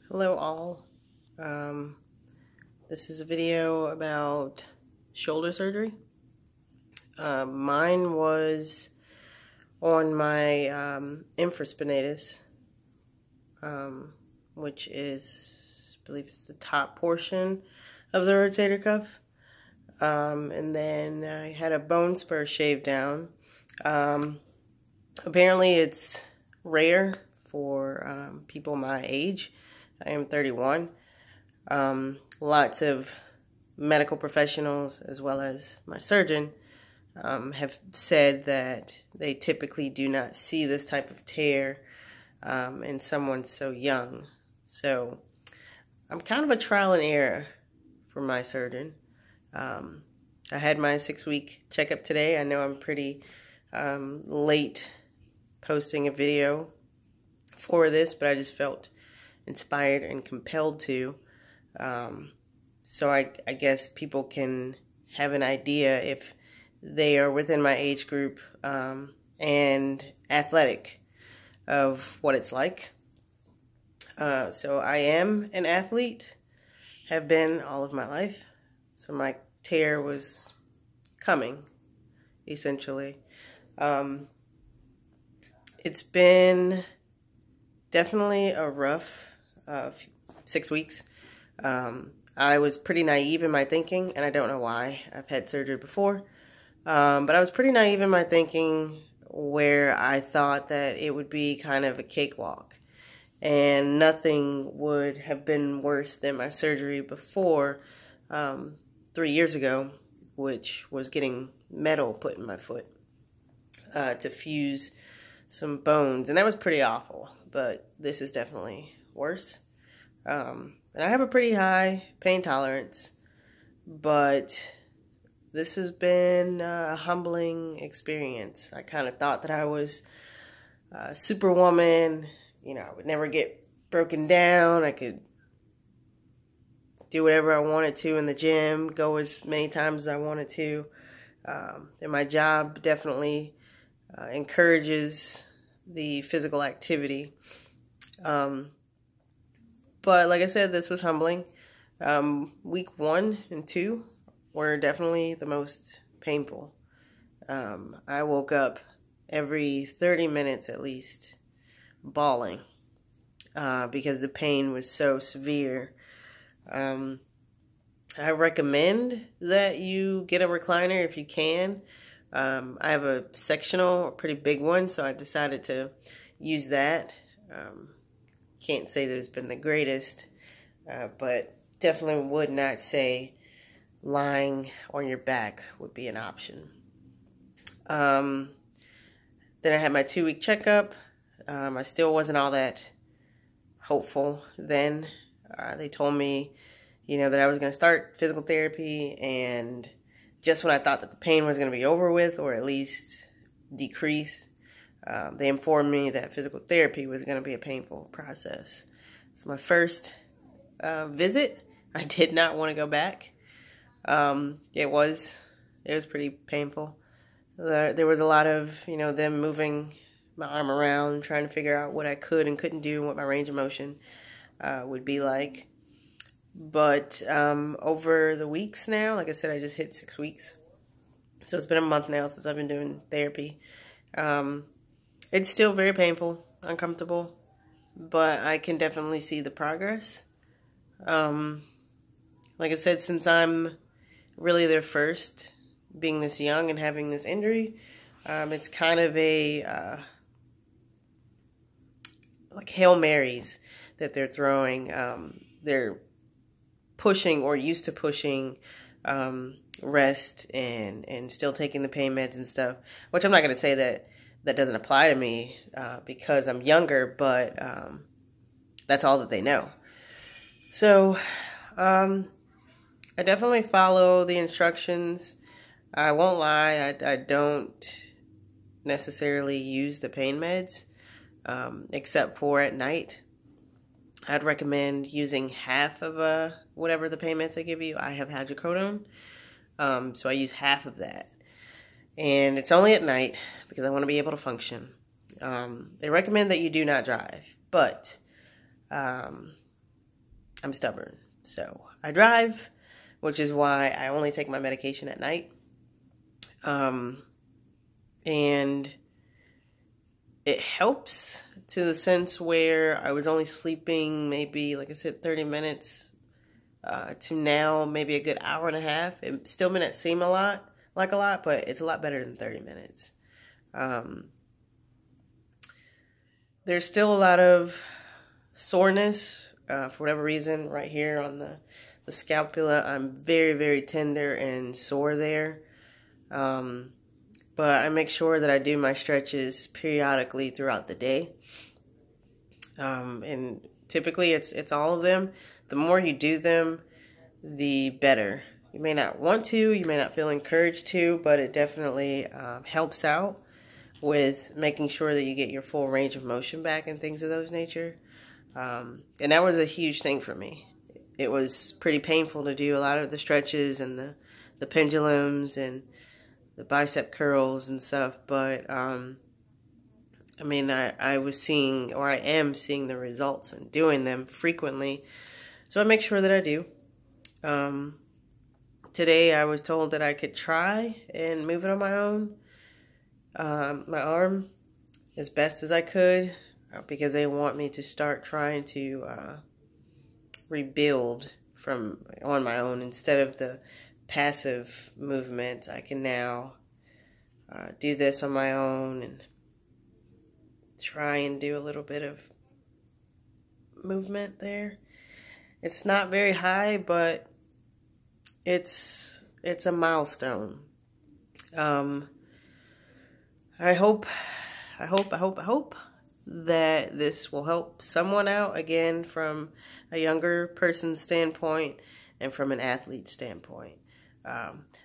Hello all. Um, this is a video about shoulder surgery. Mine was on my infraspinatus, which is, I believe it's the top portion of the rotator cuff. And then I had a bone spur shaved down. Apparently it's rare for people my age. I am 31. Lots of medical professionals, as well as my surgeon, have said that they typically do not see this type of tear in someone so young. So I'm kind of a trial and error for my surgeon. I had my 6-week checkup today. I know I'm pretty late posting a video for this, but I just felt inspired and compelled to. So I guess people can have an idea if they are within my age group and athletic of what it's like. So I am an athlete, have been all of my life. So my tear was coming, essentially. It's been definitely a rough 6 weeks. I was pretty naive in my thinking, and I don't know why. I've had surgery before. But I was pretty naive in my thinking, where I thought that it would be kind of a cakewalk. And nothing would have been worse than my surgery before 3 years ago, which was getting metal put in my foot to fuse some bones. And that was pretty awful, but this is definitely worse. And I have a pretty high pain tolerance, but this has been a humbling experience. I kind of thought that I was a superwoman. You know, I would never get broken down. I could do whatever I wanted to in the gym, go as many times as I wanted to. And my job definitely encourages the physical activity. But like I said, this was humbling. Week 1 and 2 were definitely the most painful. I woke up every 30 minutes at least bawling because the pain was so severe. I recommend that you get a recliner if you can. I have a sectional, a pretty big one, so I decided to use that. Can't say that it's been the greatest, but definitely would not say lying on your back would be an option. Then I had my 2-week checkup. I still wasn't all that hopeful then. They told me, that I was going to start physical therapy, and just when I thought that the pain was going to be over with, or at least decrease, they informed me that physical therapy was going to be a painful process. So my first visit, I did not want to go back. It was pretty painful. There was a lot of, them moving my arm around, trying to figure out what I could and couldn't do and what my range of motion would be like. But over the weeks now, like I said, I just hit 6 weeks. So it's been a month now since I've been doing therapy. It's still very painful, uncomfortable, but I can definitely see the progress. Like I said, since I'm really their first, being this young and having this injury, it's kind of a like Hail Marys that they're throwing. They're pushing, or used to pushing, rest and still taking the pain meds and stuff, which I'm not going to say that doesn't apply to me because I'm younger, but that's all that they know. So I definitely follow the instructions. I won't lie, I don't necessarily use the pain meds except for at night. I'd recommend using half of whatever the pain meds they give you. I have hydrocodone, so I use half of that. And it's only at night because I want to be able to function. They recommend that you do not drive, but I'm stubborn. So I drive, which is why I only take my medication at night. And it helps to the sense where I was only sleeping maybe, like I said, 30 minutes to now maybe a good hour and a half. It still may not seem like a lot, but it's a lot better than 30 minutes. There's still a lot of soreness for whatever reason right here on the scapula. I'm very, very tender and sore there. But I make sure that I do my stretches periodically throughout the day. And typically it's all of them. The more you do them, the better. You may not want to, you may not feel encouraged to, but it definitely helps out with making sure that you get your full range of motion back and things of those nature. And that was a huge thing for me. It was pretty painful to do a lot of the stretches and the pendulums and the bicep curls and stuff, but I mean, I was seeing, or I am seeing the results and doing them frequently, so I make sure that I do. Today I was told that I could try and move it on my own, my arm, as best as I could, because they want me to start trying to rebuild on my own instead of the passive movement. I can now do this on my own and try and do a little bit of movement there. It's not very high, but it's a milestone. I hope that this will help someone out, again, from a younger person's standpoint and from an athlete's standpoint.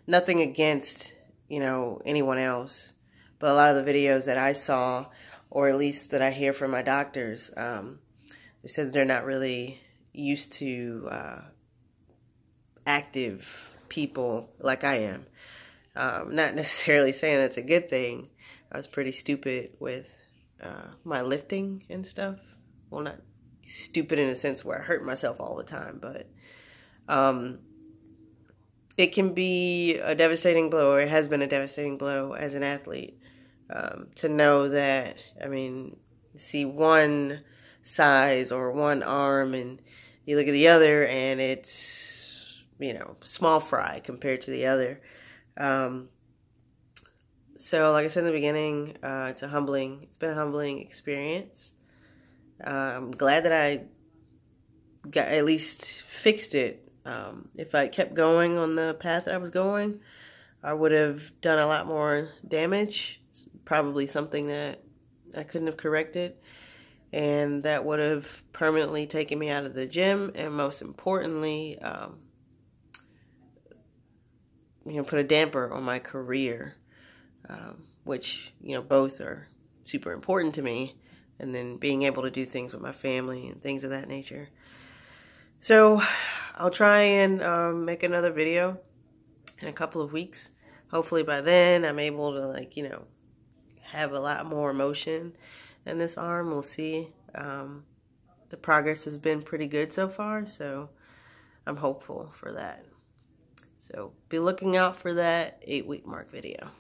Nothing against, anyone else, but a lot of the videos that I saw, or at least that I hear from my doctors, they said they're not really used to active people like I am. Not necessarily saying that's a good thing. I was pretty stupid with my lifting and stuff. Well, not stupid in a sense where I hurt myself all the time, but it can be a devastating blow, or it has been a devastating blow as an athlete, to know that, see one size or one arm and you look at the other and it's, small fry compared to the other. So like I said in the beginning, it's been a humbling experience. I'm glad that I at least fixed it. If I kept going on the path that I was going, I would have done a lot more damage. Probably something that I couldn't have corrected. And that would have permanently taken me out of the gym. And most importantly, put a damper on my career. Which, both are super important to me. And then being able to do things with my family and things of that nature. So I'll try and make another video in a couple of weeks. Hopefully by then I'm able to have a lot more motion in this arm. We'll see. The progress has been pretty good so far, so I'm hopeful for that. So be looking out for that 8-week mark video.